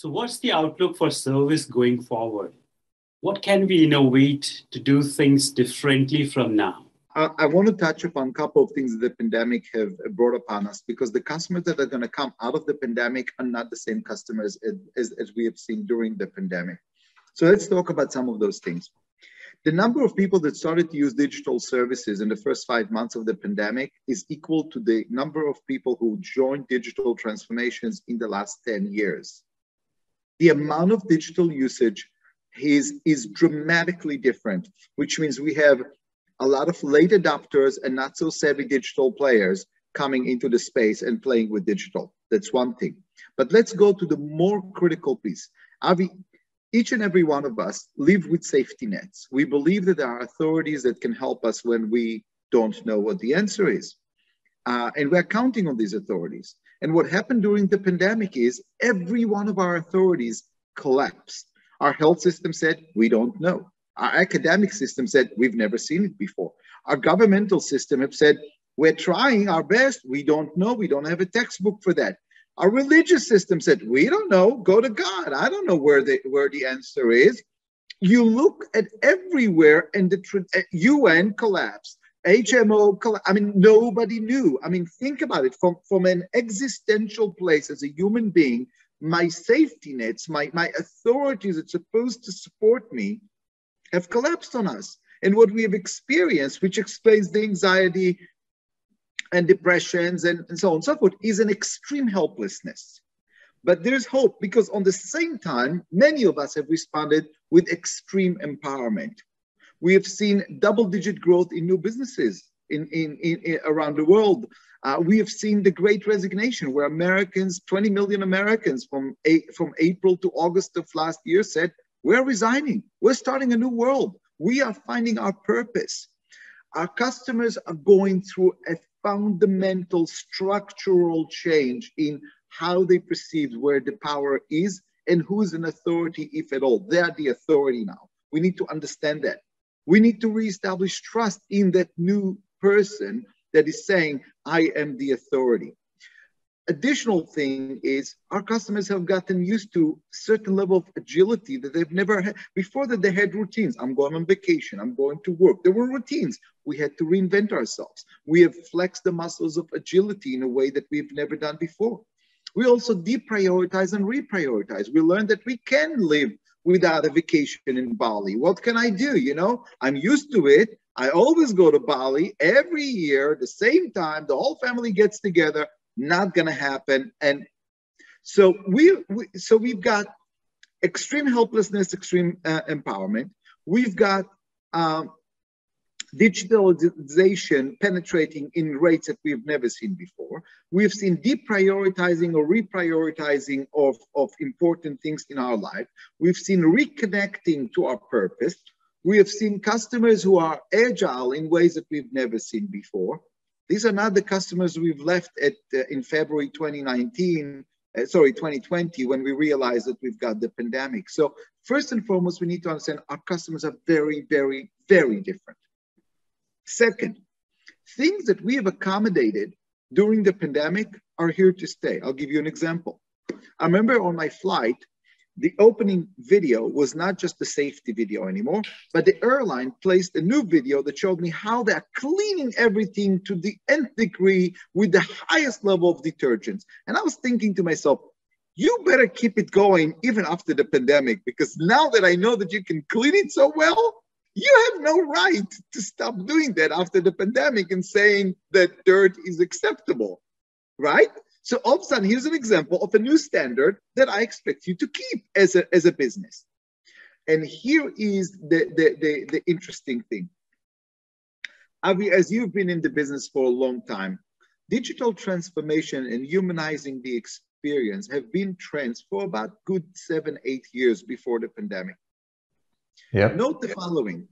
So what's the outlook for service going forward? What can we innovate to do things differently from now? I want to touch upon a couple of things that the pandemic have brought upon us, because the customers that are going to come out of the pandemic are not the same customers as we have seen during the pandemic. So let's talk about some of those things. The number of people that started to use digital services in the first 5 months of the pandemic is equal to the number of people who joined digital transformations in the last 10 years. The amount of digital usage is dramatically different, which means we have a lot of late adopters and not so savvy digital players coming into the space and playing with digital. That's one thing. But let's go to the more critical piece. Avi, each and every one of us live with safety nets. We believe that there are authorities that can help us when we don't know what the answer is. And we're counting on these authorities. And what happened during the pandemic is every one of our authorities collapsed. Our health system said, we don't know. Our academic system said, we've never seen it before. Our governmental system have said, we're trying our best. We don't know. We don't have a textbook for that. Our religious system said, we don't know. Go to God. I don't know where the answer is. You look at everywhere and the UN collapsed. HMO collapsed. I mean, nobody knew. I mean, think about it from an existential place as a human being. My safety nets, my authorities that's supposed to support me have collapsed on us. And what we have experienced, which explains the anxiety and depressions and so on and so forth, is an extreme helplessness. But there's hope, because on the same time, many of us have responded with extreme empowerment. We have seen double-digit growth in new businesses around the world. We have seen the Great Resignation, where 20 million Americans from April to August of last year said, we're resigning. We're starting a new world. We are finding our purpose. Our customers are going through a fundamental structural change in how they perceive where the power is and who's an authority, if at all. They are the authority now. We need to understand that. We need to reestablish trust in that new person that is saying, I am the authority. Additional thing is our customers have gotten used to a certain level of agility that they've never had. Before that, they had routines. I'm going on vacation. I'm going to work. There were routines. We had to reinvent ourselves. We have flexed the muscles of agility in a way that we've never done before. We also deprioritize and reprioritize. We learned that we can live without a vacation in Bali. What can I do? You know, I'm used to it. I always go to Bali every year, the same time, the whole family gets together. Not going to happen. And so we've got extreme helplessness, extreme empowerment. We've got digitalization penetrating in rates that we've never seen before. We've seen deprioritizing or reprioritizing of important things in our life. We've seen reconnecting to our purpose. We have seen customers who are agile in ways that we've never seen before. These are not the customers we've left in February 2020, when we realized that we've got the pandemic. So first and foremost, we need to understand our customers are very, very, very different. Second, things that we have accommodated during the pandemic are here to stay. I'll give you an example. I remember on my flight, the opening video was not just the safety video anymore, but the airline placed a new video that showed me how they're cleaning everything to the nth degree with the highest level of detergents. And I was thinking to myself, you better keep it going even after the pandemic, because now that I know that you can clean it so well, you have no right to stop doing that after the pandemic and saying that dirt is acceptable, right? So all of a sudden, here's an example of a new standard that I expect you to keep as a business. And here is the interesting thing. Avi, as you've been in the business for a long time, digital transformation and humanizing the experience have been trends for about good 7-8 years before the pandemic. Yep. Note the following.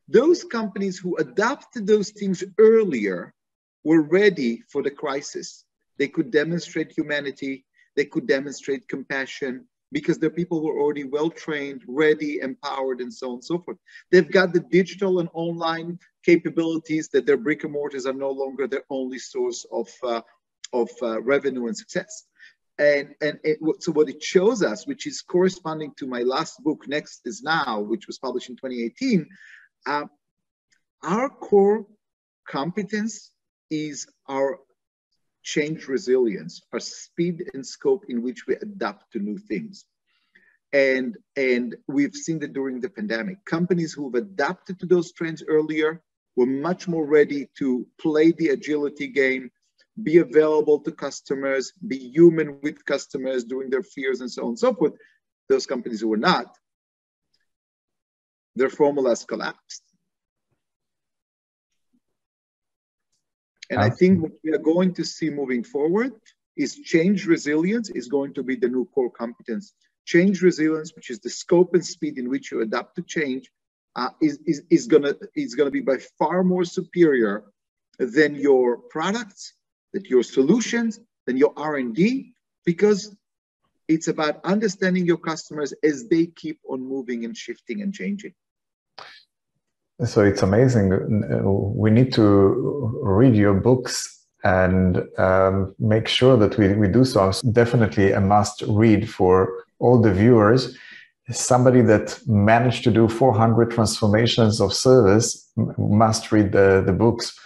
Those companies who adopted those things earlier were ready for the crisis. They could demonstrate humanity. They could demonstrate compassion because their people were already well-trained, ready, empowered, and so on and so forth. They've got the digital and online capabilities that their brick and mortars are no longer their only source of revenue and success. So what it shows us, which is corresponding to my last book, Next is Now, which was published in 2018, our core competence is our change resilience, our speed and scope in which we adapt to new things. And we've seen that during the pandemic, companies who've adapted to those trends earlier were much more ready to play the agility game, be available to customers, be human with customers during their fears and so on and so forth. Those companies who were not, their formulas collapsed. And I think what we are going to see moving forward is change resilience is going to be the new core competence. Change resilience, which is the scope and speed in which you adapt to change, is gonna be by far more superior than your products, than your solutions, than your R&D, because it's about understanding your customers as they keep on moving and shifting and changing. So it's amazing. We need to read your books and make sure that we do so. It's definitely a must read for all the viewers. Somebody that managed to do 400 transformations of service must read the books.